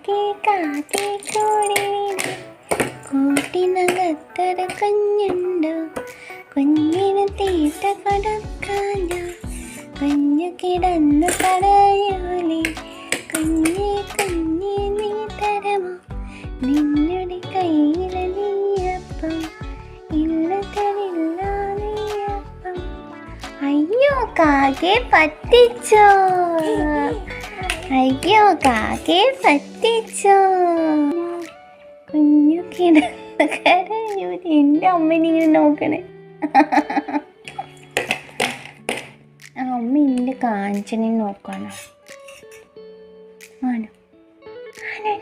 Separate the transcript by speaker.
Speaker 1: കാക്കേ കാക്കേ കൂടിനിടെ കൂട്ടിനകത്തൊരു കുഞ്ഞുണ്ടോ കുഞ്ഞിന് തീറ്റ കൊടുക്കാൻ ഞാൻ കുഞ്ഞു കിടന്നു കരയൂലേ കുഞ്ഞേ കുഞ്ഞേ നീ തരമോ നിന്നുടെ കയ്യിലെ നെയ്യപ്പം ഇല്ല തരില്ല നെയ്യപ്പം. അയ്യോ കാക്കയെ പറ്റിച്ചോ, അയ്യോ കാക്കയെ പറ്റിച്ചോ. കുഞ്ഞു കിടന്ന് കരയൂലേ. എൻ്റെ അമ്മേനിങ്ങനെ നോക്കണേ. അമ്മ എൻ്റെ കാഞ്ചനെ നോക്കണം. ആണോ ആണോ